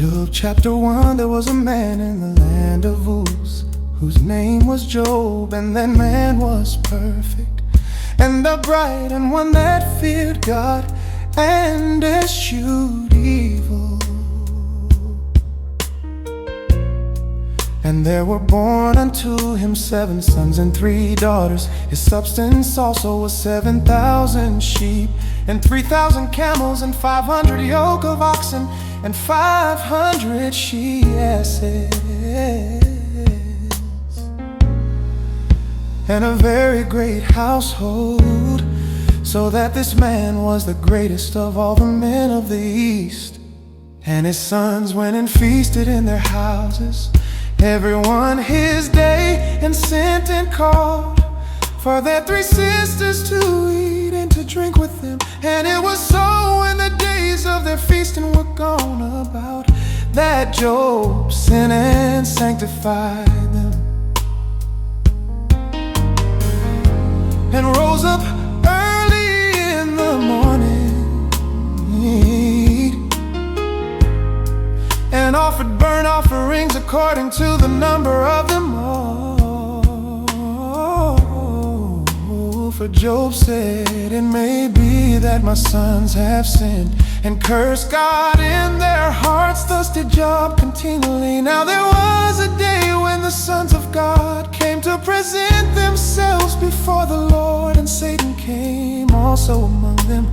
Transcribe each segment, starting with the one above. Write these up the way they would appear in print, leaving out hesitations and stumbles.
Job chapter 1. There was a man in the land of Uz, whose name was Job, and that man was perfect and upright, and one that feared God and eschewed evil. And there were born unto him 7 sons and 3 daughters. His substance also was 7,000 sheep, and 3,000 camels, and 500 yoke of oxen, and 500 she-asses. And a very great household, so that this man was the greatest of all the men of the East. And his sons went and feasted in their houses, everyone his day, and sent and called for their 3 sisters to eat and to drink with them. And it was so, when the days of their feasting were gone about, that Job sinned and sanctified them, and rose up early in the morning, and offered burnt offerings according to the number of them all. For Job said, it may be that my sons have sinned and cursed God in their hearts. Thus did Job continually. Now there was a day when the sons of God came to present themselves before the Lord, and Satan came also among them.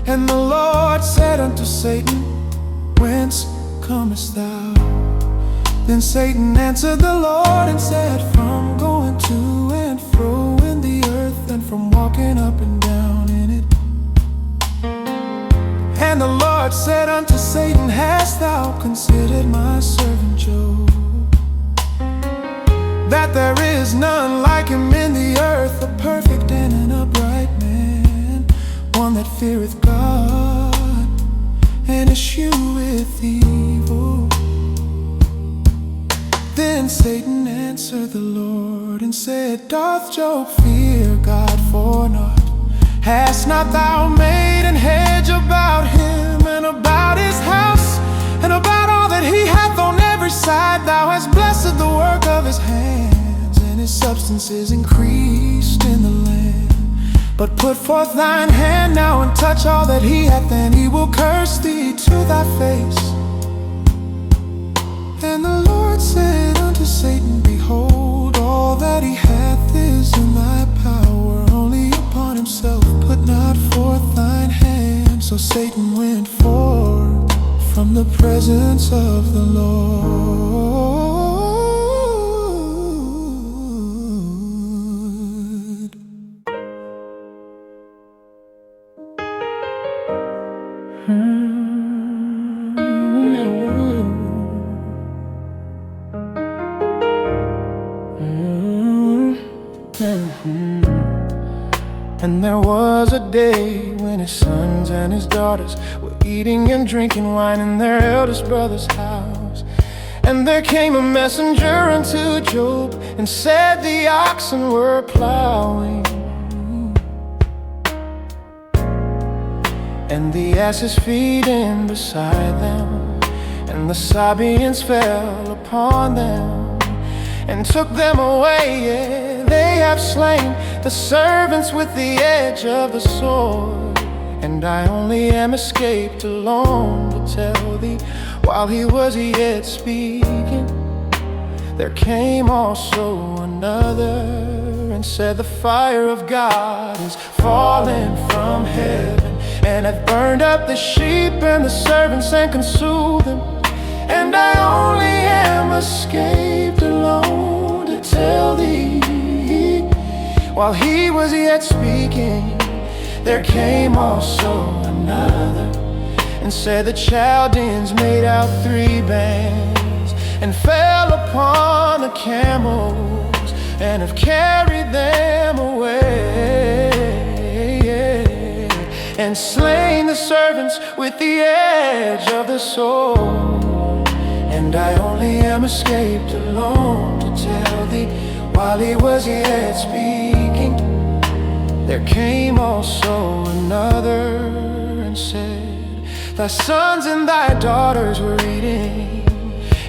And the Lord said unto Satan, whence comest thou? Then Satan answered the Lord and said, from going to and fro in the earth, and from walking up and down in it. And the Lord said unto Satan, hast thou considered my servant Job, that there is none like him in the earth, a perfect and an upright man, one that feareth God and escheweth evil? Then Satan answered the Lord and said, doth Job fear God for naught? Hast not thou made an hedge about him, and about his house, and about all that he hath on every side? Thou hast blessed the work of his hands, and his substance is increased in the land. But put forth thine hand now, and touch all that he hath, and he will curse thee to thy face. And the Lord said unto Satan, behold, all that he hath is in thy power, only upon himself put not forth thine hand. So Satan went forth from the presence of the Lord. And there was a day when his sons and his daughters were eating and drinking wine in their eldest brother's house. And there came a messenger unto Job, and said the oxen were plowing, and the asses feeding beside them, and the Sabaeans fell upon them, and took them away. Yeah, they have slain the servants with the edge of the sword. And I only am escaped alone to tell thee, while he was yet speaking, there came also another, and said, the fire of God is fallen from heaven, and hath burned up the sheep and the servants, and consumed them. And I only am escaped alone to tell thee, while he was yet speaking, there came also another, and said, the Chaldeans made out 3 bands, and fell upon the camels, and have carried them away, and slain the servants with the edge of the sword. And I only am escaped alone to tell thee, while he was yet speaking, there came also another, and said, Thy sons and thy daughters were eating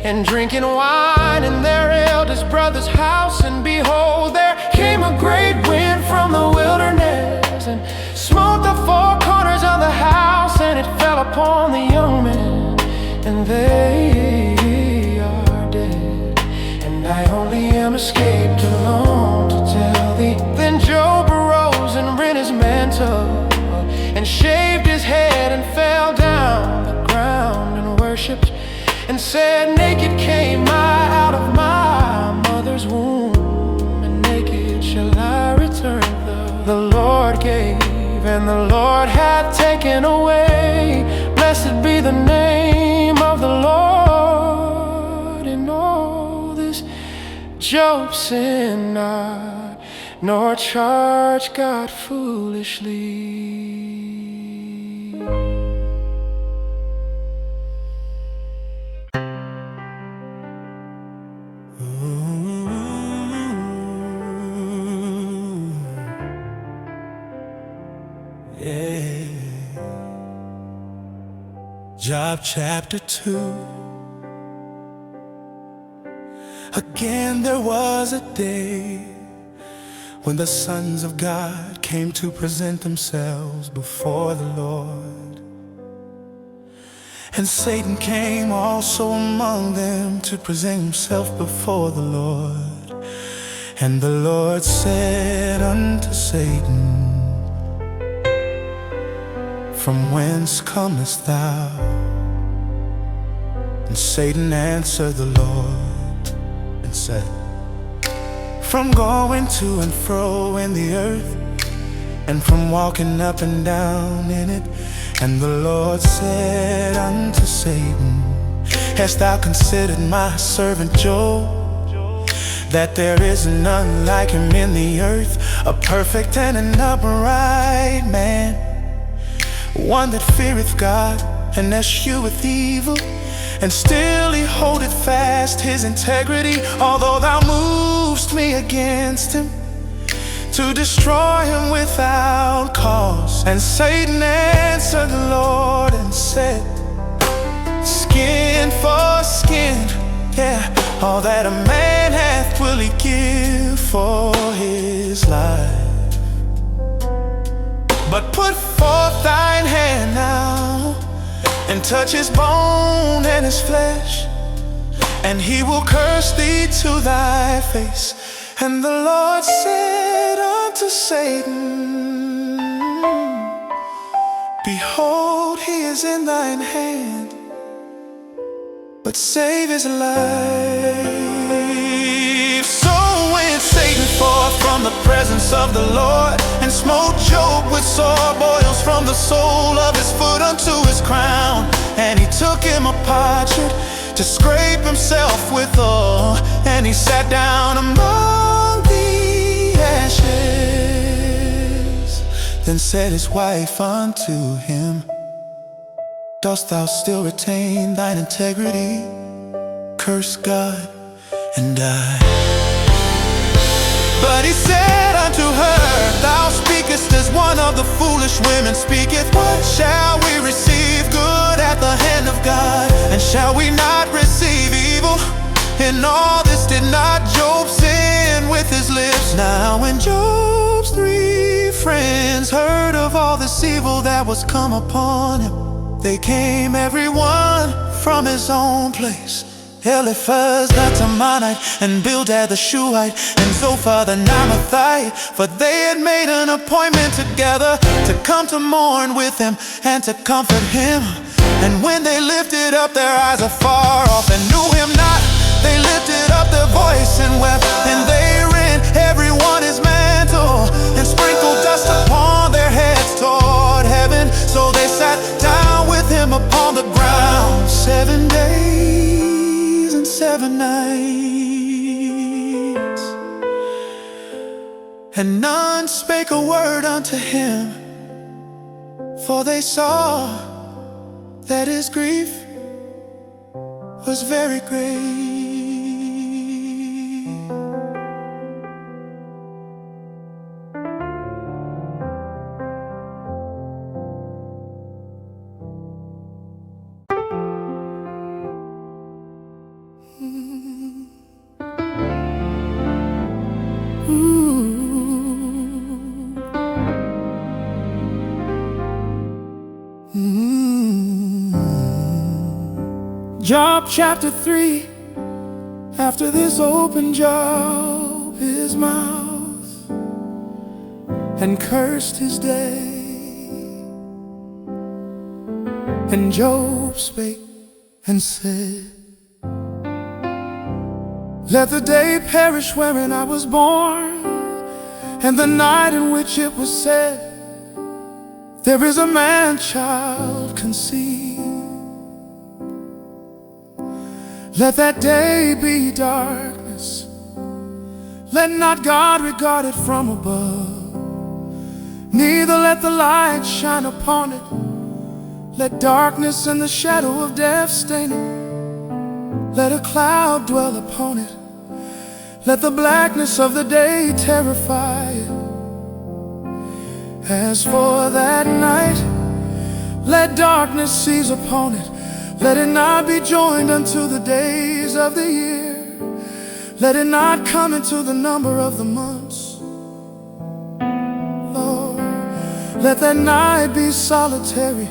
and drinking wine in their eldest brother's house. And behold, there came a great wind from the wilderness and smote the four corners of the house, and it fell upon the young men, and they are dead. And I only am escaped alone to tell thee. Then Job arose and rent his mantle and shaved his head and fell down the ground and worshipped and said, naked came I out of my mother's womb, and naked shall I return. The Lord gave and the Lord hath taken away. Blessed be the name of the Lord. In all this Job sinned not, nor charged God foolishly. Yeah. Job chapter 2. Again there was a day when the sons of God came to present themselves before the Lord. And Satan came also among them to present himself before the Lord. And the Lord said unto Satan, from whence comest thou? And Satan answered the Lord and said, from going to and fro in the earth, and from walking up and down in it. And the Lord said unto Satan, hast thou considered my servant Job, that there is none like him in the earth, a perfect and an upright man, one that feareth God and escheweth evil, and still he holdeth fast his integrity, although thou movest me against him to destroy him without cause. And Satan answered the Lord and said, skin for skin, yeah, all that a man hath will he give for his life. But put forth thine hand now, and touch his bone and his flesh, and he will curse thee to thy face. And the Lord said unto Satan, behold, he is in thine hand, but save his life. So went Satan forth from the presence of the Lord, and smote Job with sore boils from the sole of his foot unto his crown. And he took him a potsherd to scrape himself withal, and he sat down among the ashes. Then said his wife unto him, dost thou still retain thine integrity? Curse God and die. But he said unto her, thou speakest as one of the foolish women speaketh. What shall we receive good at the hand of God, and shall we not receive evil? In all this did not Job sin with his lips. Now when Job's 3 friends heard of all this evil that was come upon him, they came every one from his own place. Eliphaz the Temanite, and Bildad the Shuhite, and Zophar the Naamathite, for they had made an appointment together to come to mourn with him and to comfort him. And when they lifted up their eyes afar off and knew him not, they lifted up their voice and wept, and they rent every one his mantle, and sprinkled dust upon their heads toward heaven. So they sat down with him upon the ground 7 days and 7 nights, and none spake a word unto him, for they saw that his grief was very great. Job chapter 3. After this opened Job his mouth and cursed his day. And Job spake and said, let the day perish wherein I was born, and the night in which it was said, there is a man-child conceived. Let that day be darkness, let not God regard it from above, neither let the light shine upon it. Let darkness and the shadow of death stain it. Let a cloud dwell upon it. Let the blackness of the day terrify it. As for that night, let darkness seize upon it. Let it not be joined unto the days of the year. Let it not come into the number of the months. Lord, let that night be solitary.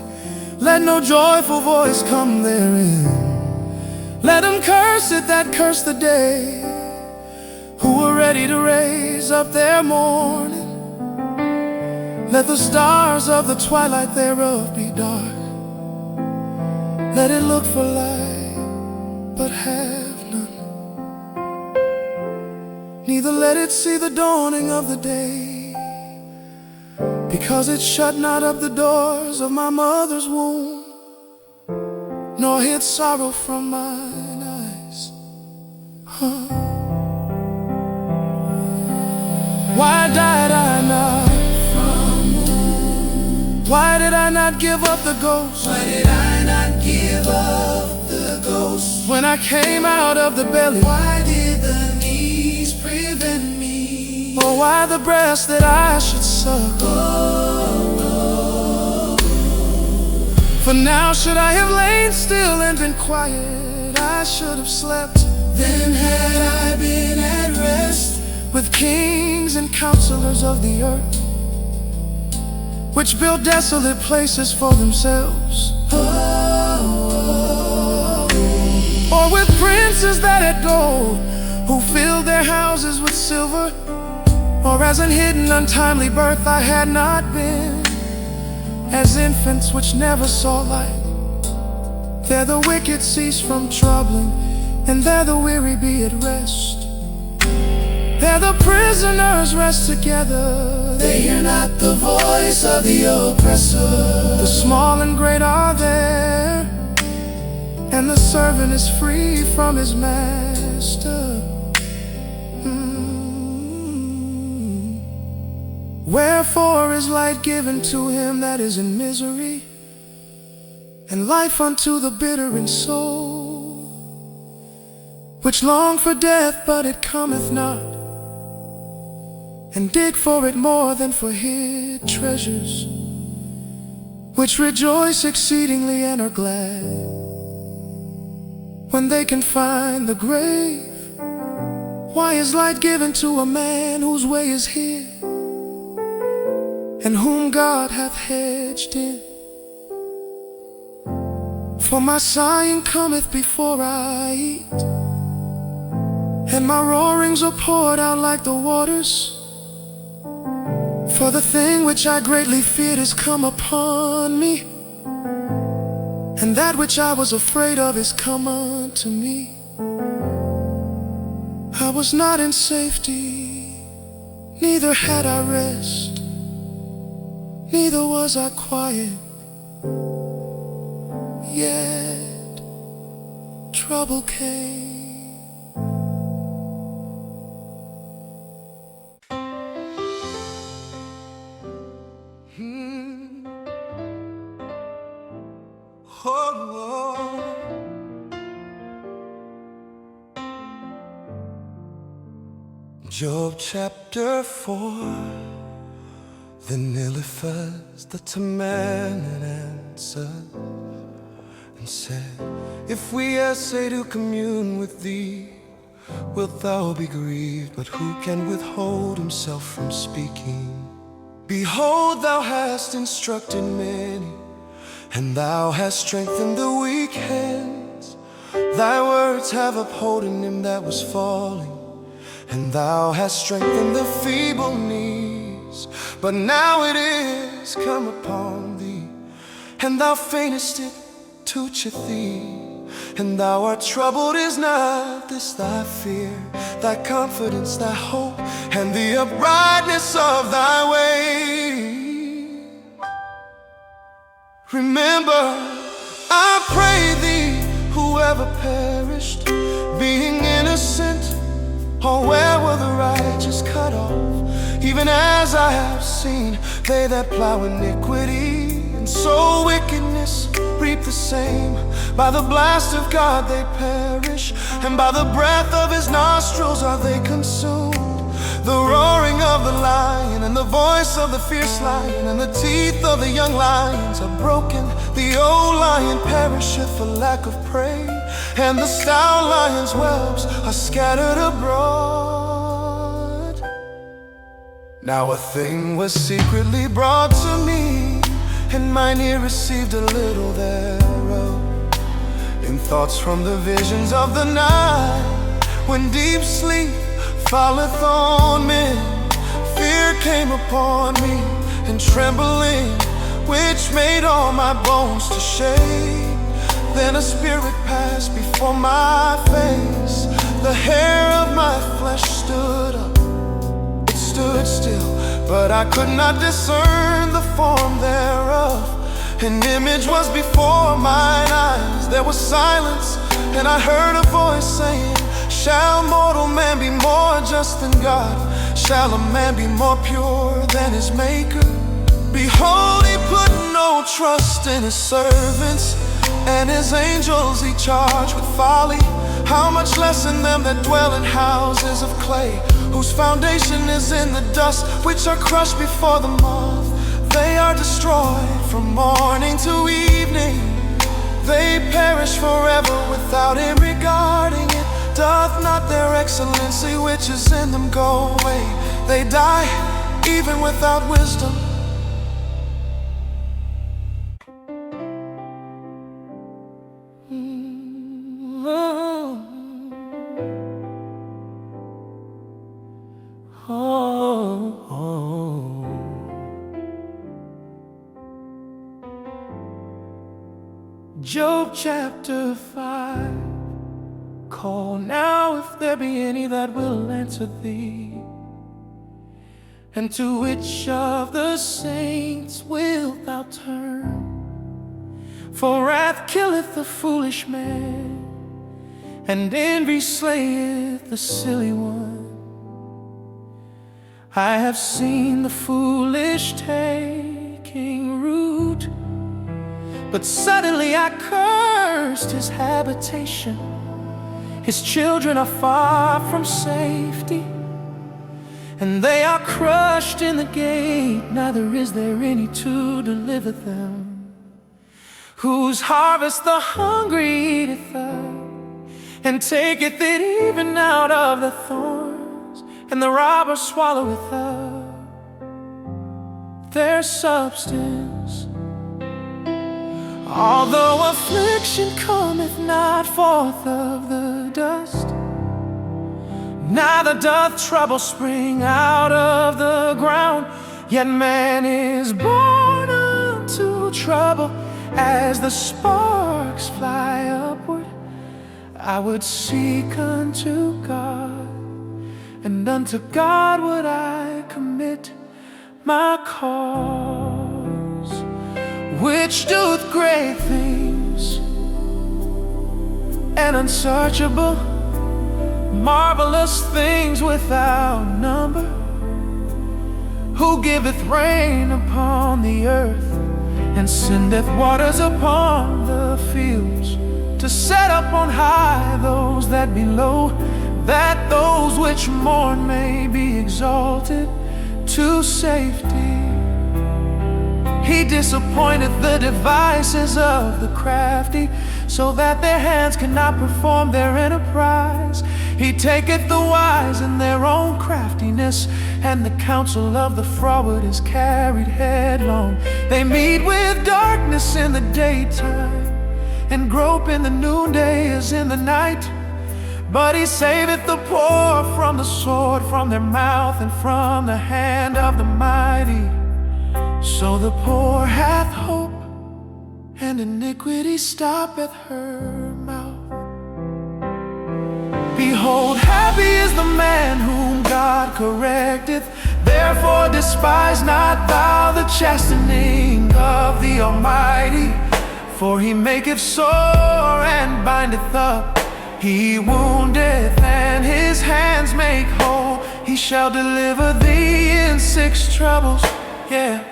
Let no joyful voice come therein. Let them curse it that curse the day, who are ready to raise up their morning. Let the stars of the twilight thereof be dark. Let it look for light, but have none. Neither let it see the dawning of the day, because it shut not up the doors of my mother's womb, nor hid sorrow from mine eyes. Why died I not from womb? Why did I not give up the ghost? Why did I not give up the ghost? When I came out of the belly, Why did the knees prevent me? or why the breast that I should suck? For now should I have lain still and been quiet, I should have slept. Then had I been at rest with kings and counselors of the earth, which build desolate places for themselves. Or with princes that had gold, who filled their houses with silver. Or as an hidden untimely birth I had not been, as infants which never saw light. There the wicked cease from troubling, and there the weary be at rest. There the prisoners rest together, They hear not the voice of the oppressor. the small and great are there, and the servant is free from his master. Wherefore is light given to him that is in misery, and life unto the bitter in soul, which long for death, but it cometh not, and dig for it more than for hid treasures, which rejoice exceedingly and are glad when they can find the grave. Why is light given to a man whose way is hid, and whom God hath hedged in? For my sighing cometh before I eat, and my roarings are poured out like the waters. For the thing which I greatly feared is come upon me, and that which I was afraid of is come unto me. I was not in safety, neither had I rest, neither was I quiet. Yet trouble came. Job chapter 4. Then Eliphaz the Teman answered and said, If we essay to commune with thee, wilt thou be grieved? But who can withhold himself from speaking? Behold, thou hast instructed many, and thou hast strengthened the weak hands. Thy words have upholden him that was falling, and thou hast strengthened the feeble knees. But now it is come upon thee, and thou faintest it toucheth thee. And thou art troubled, is not this thy fear, thy confidence, thy hope, and the uprightness of thy way? Remember, I pray thee, whoever perished, being innocent, or where were the righteous cut off? Even as I have seen, they that plow iniquity and sow wickedness reap the same. By the blast of God they perish, and by the breath of his nostrils are they consumed. The roaring of the lion, and the voice of the fierce lion, and the teeth of the young lions are broken. The old lion perisheth for lack of prey, and the stout lion's whelps are scattered abroad. Now a thing was secretly brought to me, and mine ear received a little thereof, in thoughts from the visions of the night. When deep sleep falleth on men, fear came upon me, and trembling, which made all my bones to shake. Then a spirit passed before my face, the hair of my flesh stood up. It stood still, but I could not discern the form thereof. An image was before mine eyes. There was silence, and I heard a voice saying, shall mortal man be more just than God? Shall a man be more pure than his maker? Behold, he put no trust in his servants, and his angels he charged with folly. How much less in them that dwell in houses of clay, whose foundation is in the dust, which are crushed before the moth. They are destroyed from morning to evening. They perish forever without him regarding it. Doth not their excellency which is in them go away? They die even without wisdom. Job chapter 5. Call now if there be any that will answer thee. And to which of the saints wilt thou turn? For wrath killeth the foolish man, and envy slayeth the silly one. I have seen the foolish taking root, but suddenly I cursed his habitation. His children are far from safety, and they are crushed in the gate, neither is there any to deliver them. Whose harvest the hungry eateth up, and taketh it even out of the thorns, and the robber swalloweth up their substance. Although affliction cometh not forth of the dust, neither doth trouble spring out of the ground, yet man is born unto trouble as the sparks fly upward. I would seek unto God, and unto God would I commit my cause, which doeth great things and unsearchable, marvelous things without number, who giveth rain upon the earth, and sendeth waters upon the fields, to set up on high those that be low, that those which mourn may be exalted to safety. He disappointeth the devices of the crafty, so that their hands cannot perform their enterprise. He taketh the wise in their own craftiness, and the counsel of the froward is carried headlong. They meet with darkness in the daytime, and grope in the noonday as in the night. But he saveth the poor from the sword, from their mouth, and from the hand of the mighty. So the poor hath hope, and iniquity stoppeth her mouth. Behold, happy is the man whom God correcteth. Therefore despise not thou the chastening of the Almighty. For he maketh sore and bindeth up, he woundeth and his hands make whole. He shall deliver thee in 6 troubles, yeah.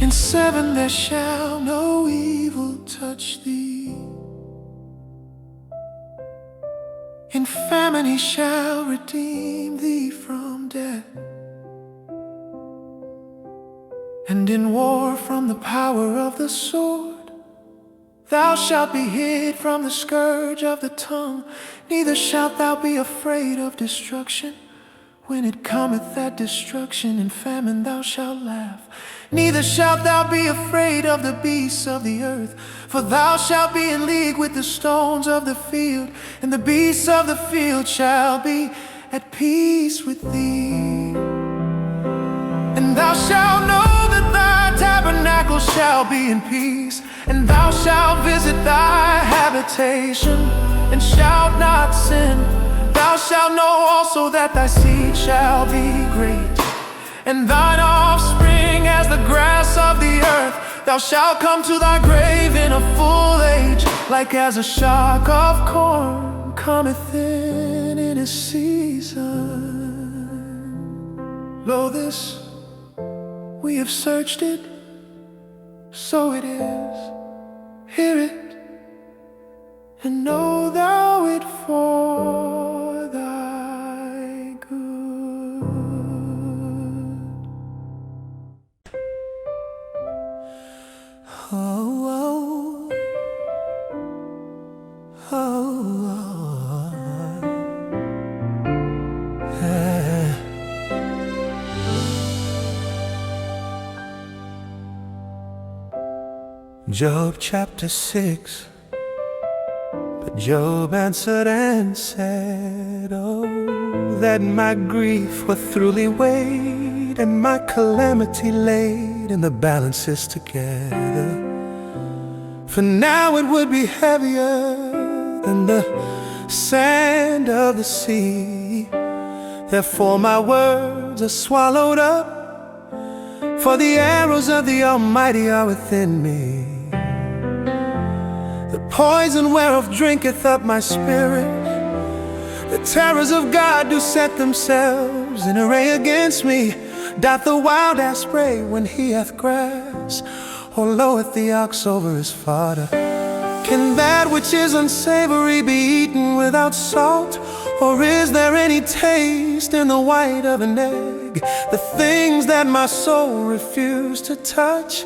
In 7 there shall no evil touch thee. In famine he shall redeem thee from death, and in war from the power of the sword. Thou shalt be hid from the scourge of the tongue, neither shalt thou be afraid of destruction. When it cometh that destruction, in famine thou shalt laugh. Neither shalt thou be afraid of the beasts of the earth, for thou shalt be in league with the stones of the field, and the beasts of the field shall be at peace with thee. And thou shalt know that thy tabernacle shall be in peace, and thou shalt visit thy habitation, and shalt not sin. Thou shalt know also that thy seed shall be great, and thine offspring as the grass of the earth. Thou shalt come to thy grave in a full age, like as a shock of corn cometh in his season. Lo, this we have searched it, so it is. Hear it, and know thou it for thy good. Oh, oh, oh, yeah. Job chapter 6. But Job answered and said, oh, that my grief were throughly weighed, and my calamity laid in the balances together. For now it would be heavier than the sand of the sea. Therefore my words are swallowed up, for the arrows of the Almighty are within me. The poison whereof drinketh up my spirit. The terrors of God do set themselves in array against me. Doth the wild ass spray when he hath grass, or loweth the ox over his fodder? Can that which is unsavory be eaten without salt? Or is there any taste in the white of an egg? The things that my soul refused to touch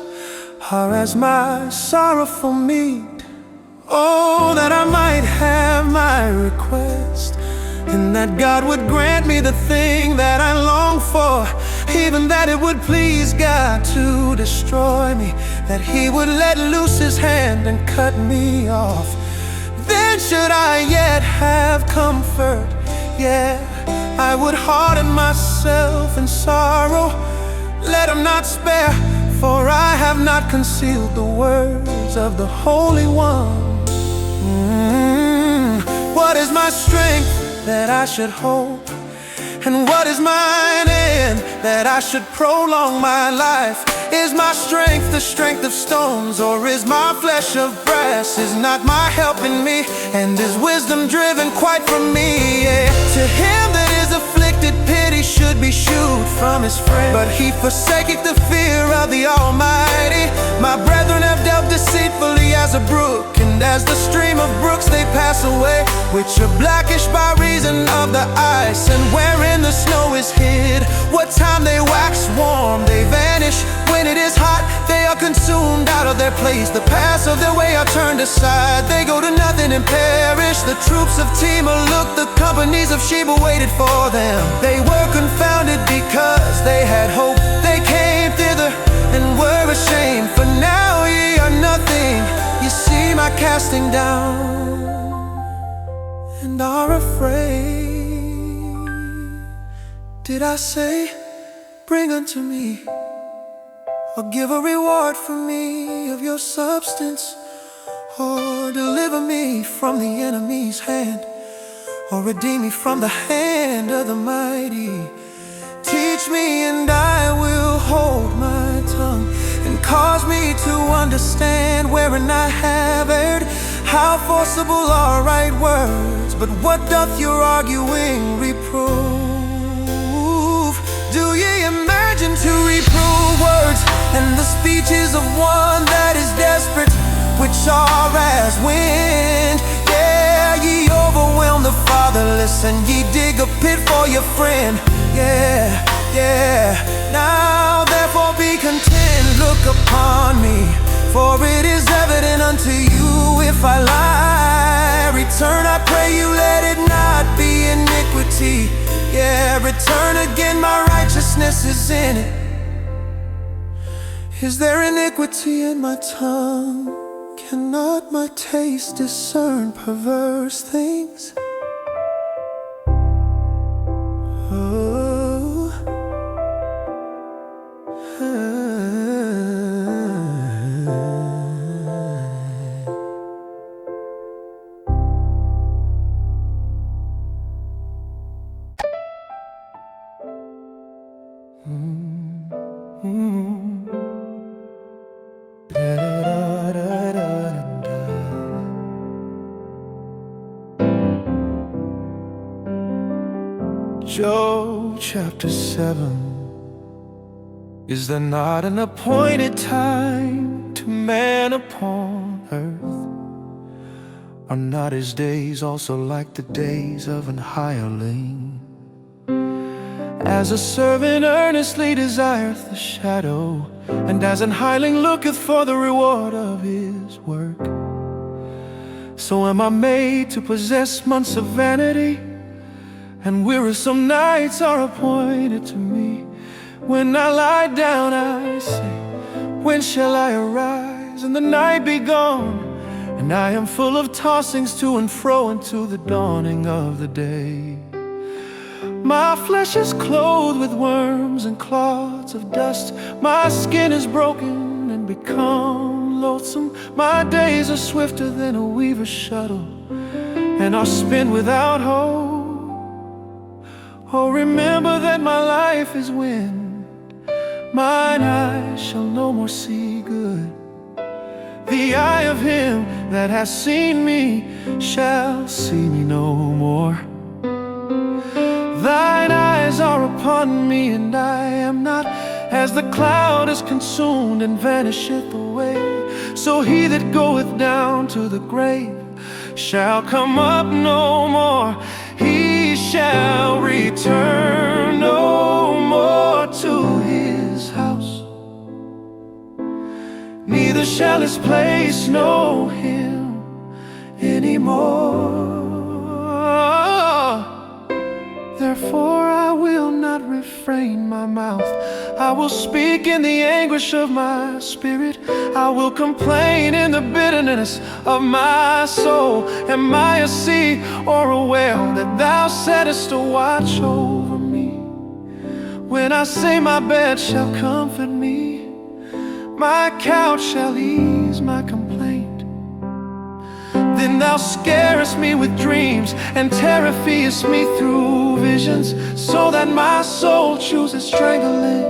are as my sorrowful meat. Oh, that I might have my request, and that God would grant me the thing that I long for, even that it would please God to destroy me, that he would let loose his hand and cut me off. Then should I yet have comfort, yeah, I would harden myself in sorrow. Let him not spare, for I have not concealed the words of the Holy One. What is my strength that I should hope? And what is mine end that I should prolong my life? Is my strength the strength of stones, or is my flesh of brass? Is not my help in me, and is wisdom driven quite from me? Yeah. To him that is afflicted, pity should be shewed from his friend, but he forsaketh the fear of the Almighty. My brethren have dealt deceitfully as a brook, and as the stream of brooks they pass away, which are blackish by reason of the ice, and wherein the snow is hid. What time they wax warm, they vanish. When it is hot, they are consumed out of their place. The paths of their way are turned aside, they go to nothing and perish. The troops of Timur looked, the companies of Sheba waited for them. They were confounded because they had hope. They came thither and were ashamed, for now ye are nothing. You see my not casting down and are afraid. Did I say, bring unto me, or give a reward for me of your substance, or deliver me from the enemy's hand, or redeem me from the hand of the mighty? Teach me and I will hold my tongue, and cause me to understand wherein I have erred. How forcible are right words, but what doth your arguing reprove? Do ye imagine to reprove words and the speeches of one that is desperate, which are as wind? Yeah, ye overwhelm the fatherless, and ye dig a pit for your friend. Yeah, yeah. Now therefore be content, look upon me, for it is evident unto you if I lie. Return, I pray you, let it not be iniquity. Yeah, return again, my righteousness is in it. Is there iniquity in my tongue? Cannot my taste discern perverse things? Oh, Job chapter 7. Is there not an appointed time to man upon earth? Are not his days also like the days of an hireling? As a servant earnestly desireth the shadow, and as an hireling looketh for the reward of his work, so am I made to possess months of vanity, and wearisome nights are appointed to me. When I lie down I say, when shall I arise and the night be gone? And I am full of tossings to and fro unto the dawning of the day. My flesh is clothed with worms and clods of dust. My skin is broken and become loathsome. My days are swifter than a weaver's shuttle, and are spent without hope. Oh, remember that my life is wind, mine eyes shall no more see good. The eye of him that has seen me shall see me no more. Thine eyes are upon me, and I am not as the cloud is consumed and vanisheth away. So he that goeth down to the grave shall come up no more. He shall return no more to his house, neither shall his place know him anymore. Therefore I will not refrain my mouth, I will speak in the anguish of my spirit. I will complain in the bitterness of my soul. Am I a sea or a whale that thou settest a watch over me? When I say my bed shall comfort me, my couch shall ease my complaint, then thou scarest me with dreams, and terrifiest me through visions, so that my soul chooses strangling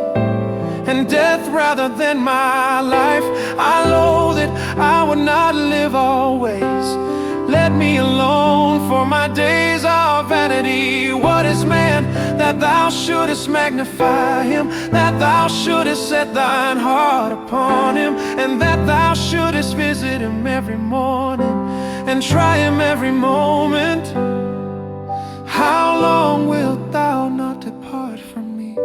and death rather than my life. I loathe it, I would not live always. Let me alone, for my days are vanity. What is man that thou shouldest magnify him, that thou shouldest set thine heart upon him, and that thou shouldest visit him every morning and try him every moment? How long wilt thou not depart from me,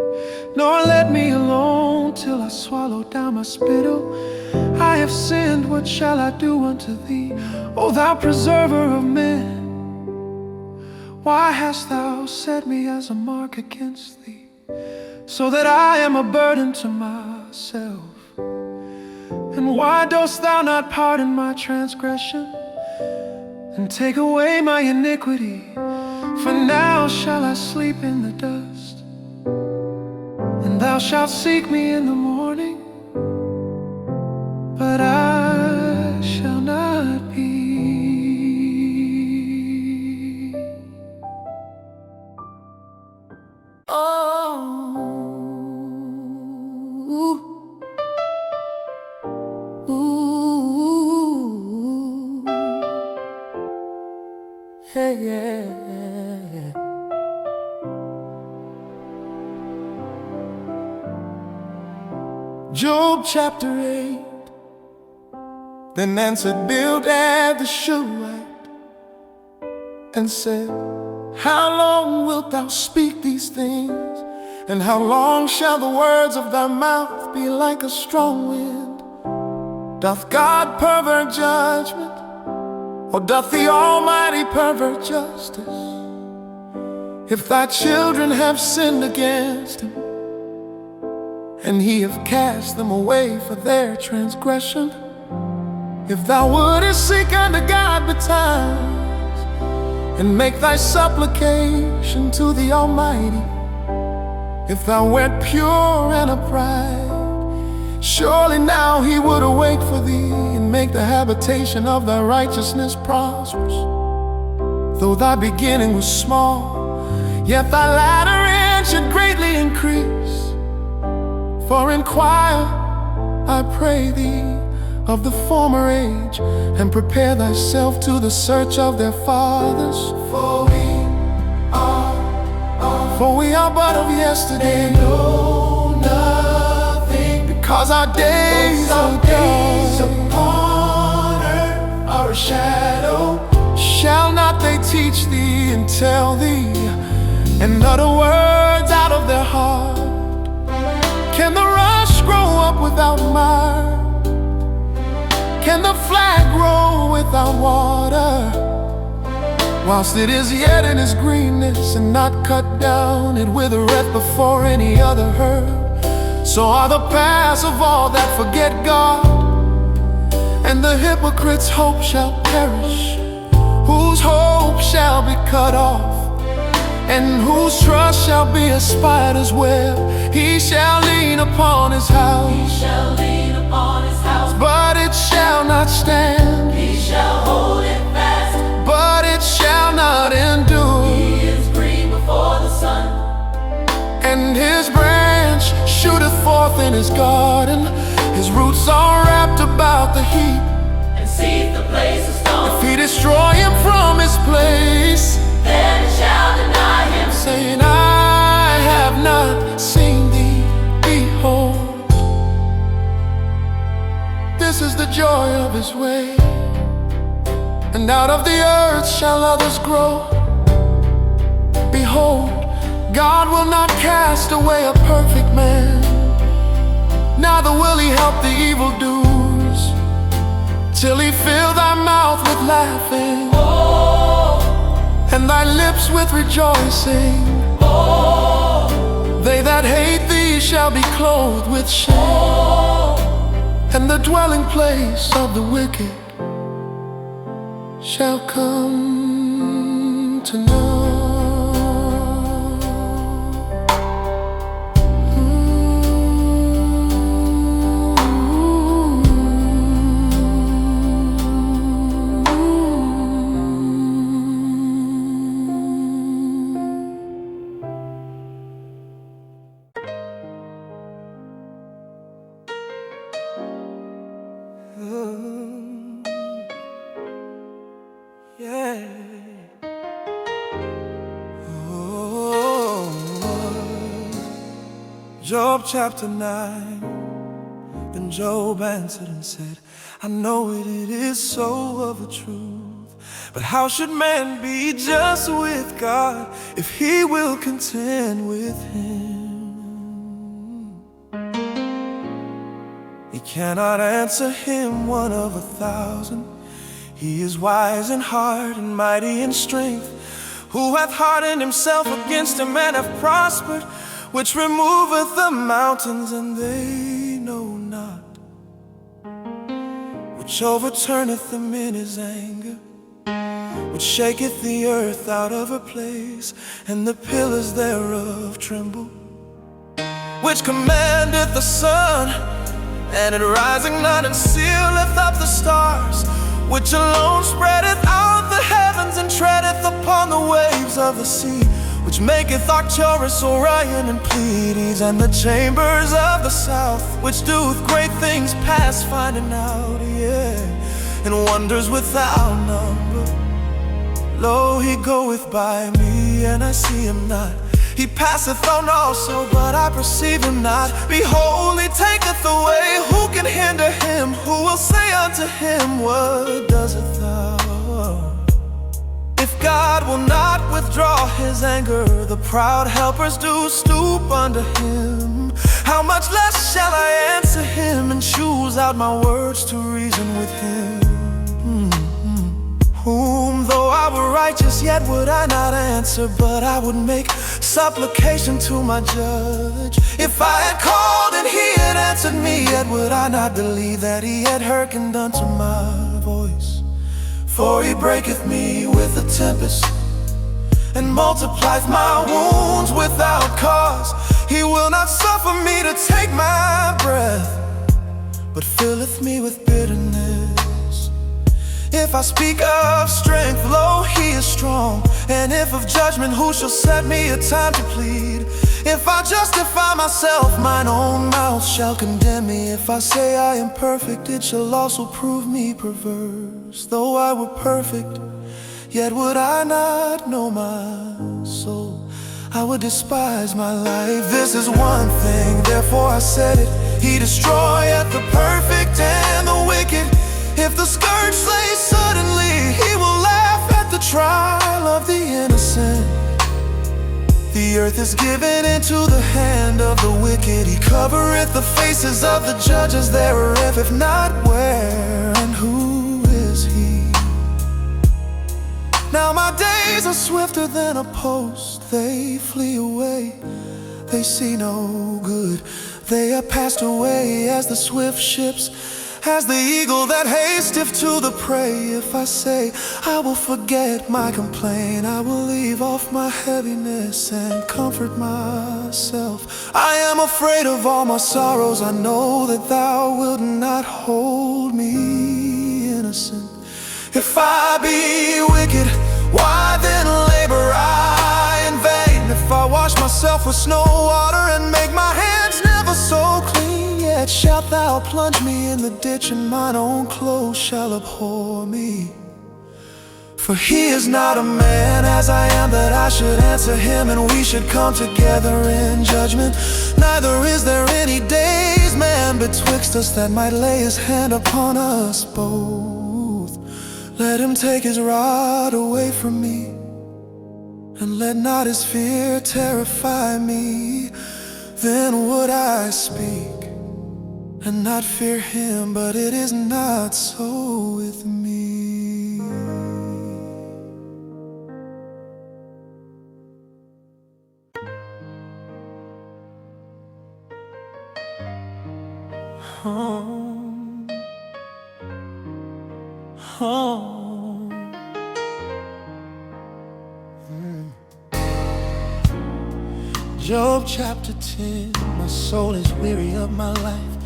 nor let me alone till I swallow down my spittle? I have sinned, what shall I do unto thee, O thou preserver of men? Why hast thou set me as a mark against thee, so that I am a burden to myself? And why dost thou not pardon my transgression and take away my iniquity? For now shall I sleep in the dust, and thou shalt seek me in the morning, but I shall not be. Oh, ooh, hey, yeah. Job chapter 8. Then answered Bildad the Shuhite and said, how long wilt thou speak these things? And how long shall the words of thy mouth be like a strong wind? Doth God pervert judgment, or doth the Almighty pervert justice? If thy children have sinned against him, and he have cast them away for their transgression, if thou wouldest seek unto God betimes, and make thy supplication to the Almighty, if thou wert pure and upright, surely now he would awake for thee, and make the habitation of thy righteousness prosperous. Though thy beginning was small, yet thy latter end should greatly increase. For inquire, I pray thee, of the former age, and prepare thyself to the search of their fathers. For we are but of yesterday, and know nothing, because our days upon earth are a shadow. Shall not they teach thee and tell thee, and utter words out of their heart? Can the rush grow up without mire? Can the flag grow without water? Whilst it is yet in its greenness and not cut down, it withereth before any other herb. So are the paths of all that forget God, and the hypocrite's hope shall perish, whose hope shall be cut off, and whose trust shall be a spider's web. He shall lean upon his house, but it shall not stand. He shall hold it fast, but it shall not endure. he is green before the sun, And his branch shooteth forth in his garden, his roots are wrapped about the heap. and seeth the place of If stone. he destroy him from his place, Then it shall deny him, saying, I have not seen thee, behold. This is the joy of his way, and out of the earth shall others grow. Behold, God will not cast away a perfect man, neither will he help the evildoers, till he fill thy mouth with laughing, and thy lips with rejoicing. They that hate thee shall be clothed with shame, and the dwelling place of the wicked shall come to know. Yeah. Oh. Job chapter 9. Then Job answered and said, I know it is so of a truth, but how should man be just with God if he will contend with him? He cannot answer him one of 1,000. He is wise in heart and mighty in strength, who hath hardened himself against him and hath prospered, which removeth the mountains and they know not. which overturneth them in his anger, which shaketh the earth out of her place, and the pillars thereof tremble, which commandeth the sun, and it rising not, and sealeth up the stars, which alone spreadeth out the heavens, and treadeth upon the waves of the sea, which maketh Arcturus, Orion, and Pleiades, and the chambers of the south, which doeth great things past finding out, yeah, and wonders without number. Lo, he goeth by me, and I see him not. He passeth on also, but I perceive him not. Behold, he taketh away, who can hinder him? Who will say unto him, what doest thou? If God will not withdraw his anger, the proud helpers do stoop under him. How much less shall I answer him, and choose out my words to reason with him? Whom though I were righteous, yet would I not answer, but I would make supplication to my judge. If I had called and he had answered me, yet would I not believe that he had hearkened unto my voice. For he breaketh me with a tempest, and multiplieth my wounds without cause. He will not suffer me to take my breath, but filleth me with bitterness. If I speak of strength, lo, he is strong. And if of judgment, who shall set me a time to plead? If I justify myself, mine own mouth shall condemn me. If I say I am perfect, it shall also prove me perverse. Though I were perfect, yet would I not know my soul. I would despise my life. This is one thing, therefore I said it: he destroyeth the perfect and the wicked. If the scourge slay suddenly, he will laugh at the trial of the innocent. The earth is given into the hand of the wicked. He covereth the faces of the judges thereof. If not, where and who is he? Now my days are swifter than a post. They flee away, they see no good. They are passed away as the swift ships, as the eagle that hasteth to the prey. If I say I will forget my complaint, I will leave off my heaviness and comfort myself. I am afraid of all my sorrows. I know that thou wilt not hold me innocent. If I be wicked, why then labor I in vain? If I wash myself with snow water and make my hands never so clean, yet shalt thou plunge me in the ditch, and mine own clothes shall abhor me. For he is not a man as I am, that I should answer him, and we should come together in judgment. Neither is there any days man betwixt us, that might lay his hand upon us both. Let him take his rod away from me, and let not his fear terrify me. Then would I speak and not fear him, but it is not so with me. Home, home. Job chapter 10. My soul is weary of my life.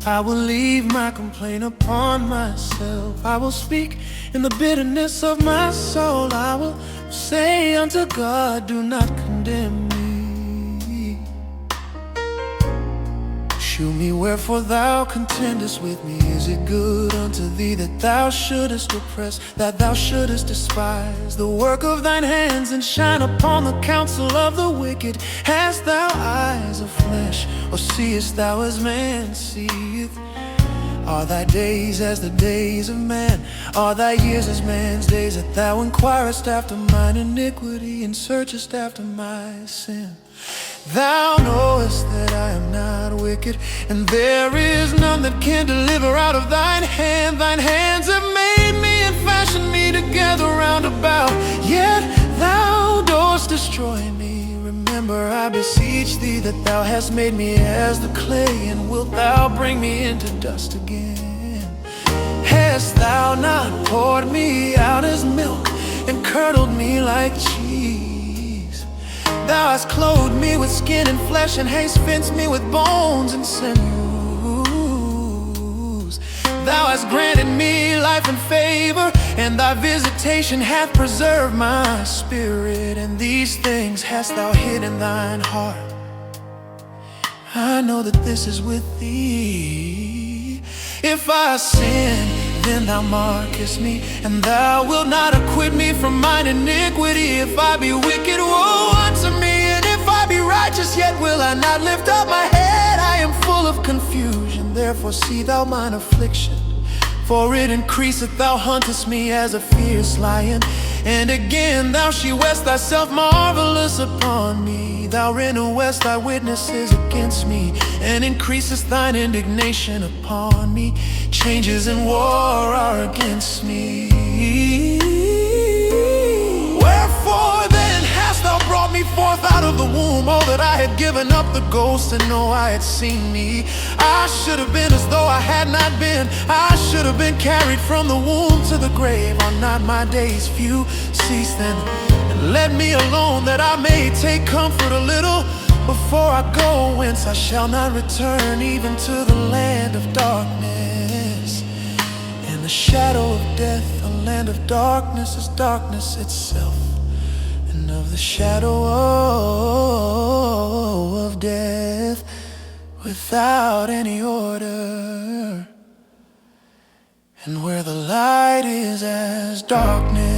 I will leave my complaint upon myself. I will speak in the bitterness of my soul. I will say unto God, do not condemn me. Shew me wherefore thou contendest with me. Is it good unto thee that thou shouldest oppress, that thou shouldest despise the work of thine hands, and shine upon the counsel of the wicked? Hast thou eyes of flesh, or seest thou as man seeth? Are thy days as the days of man? Are thy years as man's days? That thou inquirest after mine iniquity, and searchest after my sin. Thou knowest that I am not wicked, and there is none that can deliver out of thine hand. Thine hands have made me and fashioned me together round about, yet thou dost destroy me. Remember, I beseech thee, that thou hast made me as the clay, and wilt thou bring me into dust again? hast thou not poured me out as milk and curdled me like cheese? Thou hast clothed me with skin and flesh and hast fenced me with bones and sinews. Thou hast granted me life and favor, and thy visitation hath preserved my spirit. And these things hast thou hid in thine heart. I know that this is with thee. If I sin, then thou markest me, and thou wilt not acquit me from mine iniquity. If I be wicked, woe unto me, and if I be righteous, yet will I not lift up my head. I am full of confusion, therefore see thou mine affliction. For it increaseth, thou huntest me as a fierce lion. And again thou shewest thyself marvelous upon me. Thou renewest thy witnesses against me, and increasest thine indignation upon me. Changes in war are against me. Wherefore then hast thou brought me forth out of the womb? Oh, that I had given up the ghost, and no eye had seen me. I should have been as though I had not been. I should have been carried from the womb to the grave. Are not my days few? Cease then, and let me alone, that I may take comfort a little before I go, whence I shall not return, even to the land of darkness. In the shadow of death, the land of darkness is darkness itself, and of the shadow of death, without any order. And where the light is as darkness,